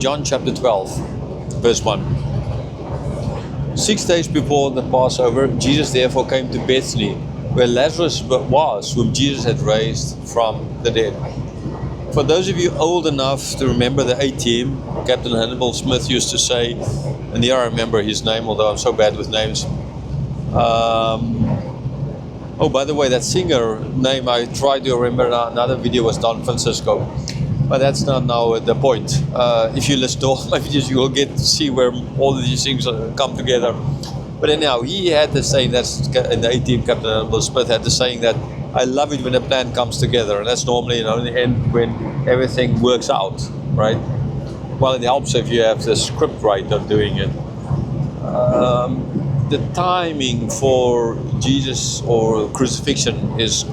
John chapter 12, verse 1. 6 days before the Passover, Jesus therefore came to Bethany, where Lazarus was, whom Jesus had raised from the dead. For those of you old enough to remember the A-Team, Captain Hannibal Smith used to say, and here I remember his name, although I'm so bad with names. Oh, by the way, that singer name I tried to remember in another video was Don Francisco. But that's not now the point. If you listen to all my videos, you will get to see where all of these things come together. But anyhow, he had the saying, that's in the A-Team, Captain Hannibal Smith had the saying that I love it when a plan comes together. And that's normally, in the end when everything works out, right? Well, it helps if you have the script right of doing it. The timing for Jesus or crucifixion is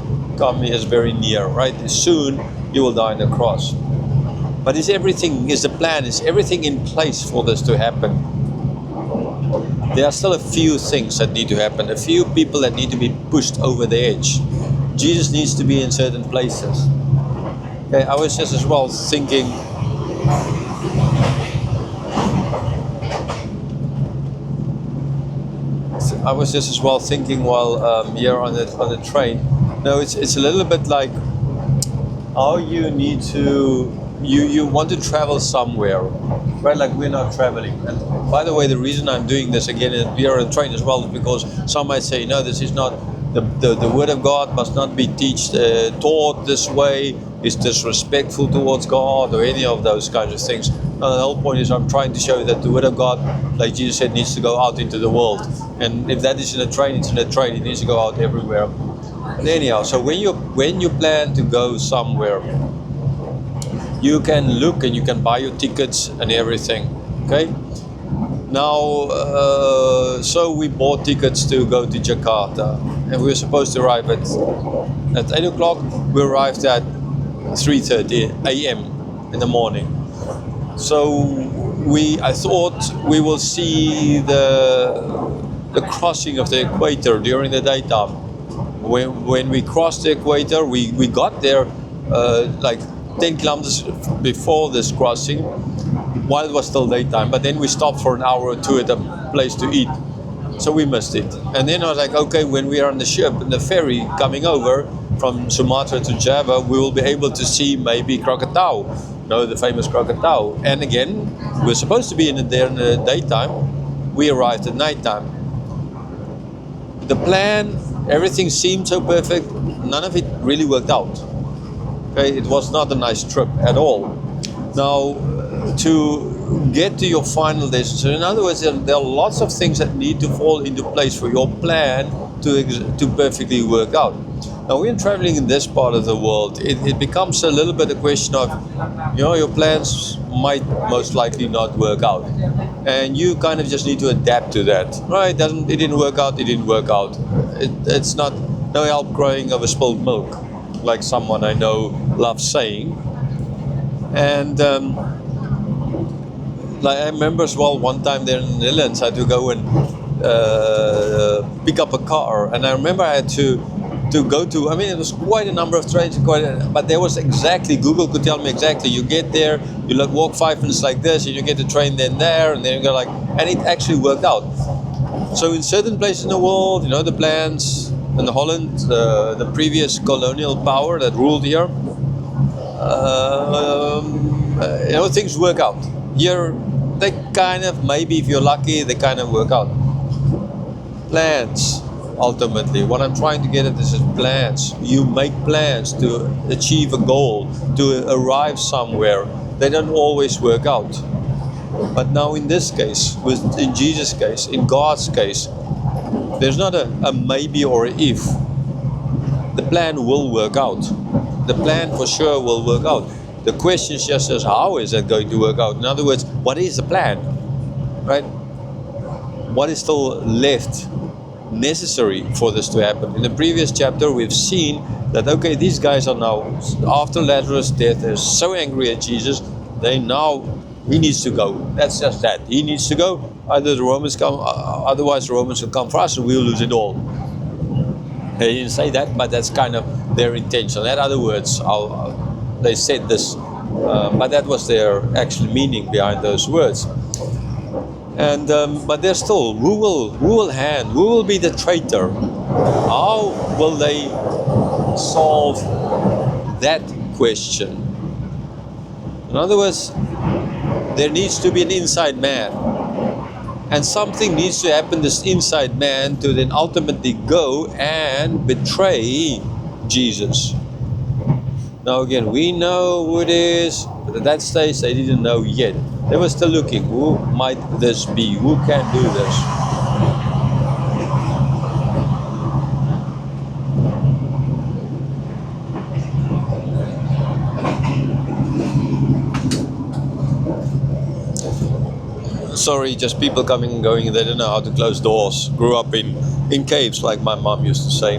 very near, right? Soon you will die on the cross. But is everything in place for this to happen? There are still a few things that need to happen, a few people that need to be pushed over the edge. Jesus needs to be in certain places. Okay, I was just as well thinking, while here on the train. No, it's a little bit like how you need to you want to travel somewhere, right? Like we're not traveling. And by the way, the reason I'm doing this again here on the train as well is because some might say, no, this is not the word of God must not be taught this way. It's disrespectful towards God or any of those kinds of things. No, the whole point is I'm trying to show you that the word of God, like Jesus said, needs to go out into the world. And if that is in a train, it's in a train. It needs to go out everywhere. And anyhow, so when you plan to go somewhere, you can look and you can buy your tickets and everything. Okay. Now, so we bought tickets to go to Jakarta, and we were supposed to arrive at 8 o'clock. We arrived at 3:30 a.m. in the morning. So I thought we will see the crossing of the equator during the daytime. When we crossed the equator, we got there like 10 kilometers before this crossing, while it was still daytime. But then we stopped for an hour or two at a place to eat, so we missed it. And then I was like, okay, when we are on the ship, in the ferry coming over from Sumatra to Java, we will be able to see maybe Krakatau, the famous Krakatau. And again, we're supposed to be there in the daytime. We arrived at nighttime. The plan, everything seemed so perfect. None of it really worked out. Okay, it was not a nice trip at all. Now, to get to your final destination, in other words, there are lots of things that need to fall into place for your plan to perfectly work out. Now, when traveling in this part of the world, it becomes a little bit a question of, your plans might most likely not work out. And you kind of just need to adapt to that. Right, it didn't work out, it didn't work out. It's not no help crying over spilled milk, like someone I know loves saying. And like I remember as well, one time there in the Netherlands, I had to go and pick up a car, and I remember I had to go to, it was quite a number of trains, but there was exactly, Google could tell me exactly, you get there, you walk 5 minutes like this, and you get the train then there, and then you go and it actually worked out. So in certain places in the world, the plans, in Holland, the previous colonial power that ruled here, things work out. Here, they kind of, maybe if you're lucky, they kind of work out. Plans, ultimately. What I'm trying to get at is plans. You make plans to achieve a goal, to arrive somewhere. They don't always work out. But now in this case, in Jesus' case, in God's case, there's not a maybe or a if. The plan will work out. The plan for sure will work out. The question is just as how is that going to work out? In other words, what is the plan? Right? What is still left necessary for this to happen? In the previous chapter, we've seen that, okay, these guys are now, after Lazarus' death, they're so angry at Jesus, he needs to go. That's just that. He needs to go. Either the Romans come, otherwise the Romans will come for us and we'll lose it all. They didn't say that, but that's kind of their intention. In other words, they said this But that was their actual meaning behind those words. And but they're still, who will be the traitor? How will they solve that question? In other words, there needs to be an inside man, and something needs to happen this inside man to then ultimately go and betray Jesus. Now again, we know who it is, but at that stage they didn't know yet. They were still looking, who might this be? Who can do this? Sorry, just people coming and going, they don't know how to close doors. Grew up in caves, like my mom used to say.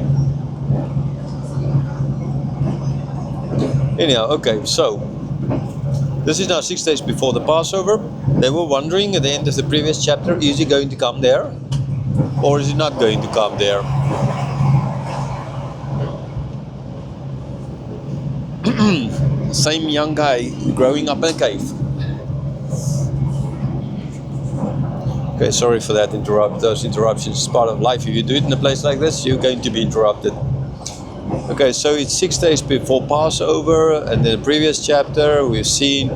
Anyhow, okay, so this is now 6 days before the Passover. They were wondering at the end of the previous chapter, is he going to come there? Or is he not going to come there? Same young guy growing up in a cave. Okay, sorry for that those interruptions. It's part of life. If you do it in a place like this, you're going to be interrupted. Okay, so it's 6 days before Passover, and in the previous chapter we've seen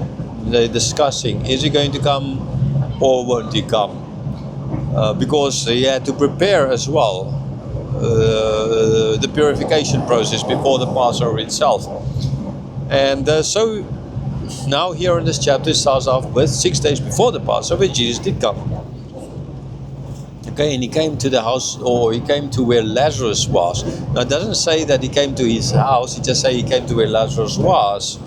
they discussing, is he going to come or won't he come? Because he had to prepare as well the purification process before the Passover itself. And so now here in this chapter it starts off with 6 days before the Passover, Jesus did come. Okay, and he came to the house, or he came to where Lazarus was. Now it doesn't say that he came to his house, it just says he came to where Lazarus was.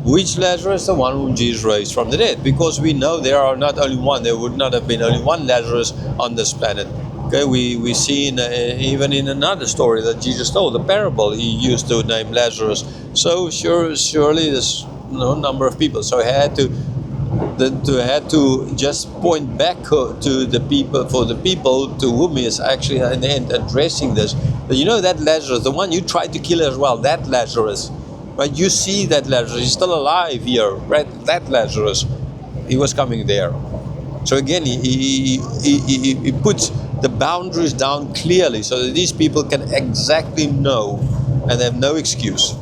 Which Lazarus? The one whom Jesus raised from the dead. Because we know there are not only one, there would not have been only one Lazarus on this planet. Okay, we see even in another story that Jesus told, the parable, he used to name Lazarus. So surely there's number of people. So he had to just point back to the people, for the people to whom he is actually in the end addressing this. But you know that Lazarus, the one you tried to kill as well, that Lazarus, right? You see that Lazarus, he's still alive here, right? That Lazarus, he was coming there. So again, he puts the boundaries down clearly so that these people can exactly know and they have no excuse.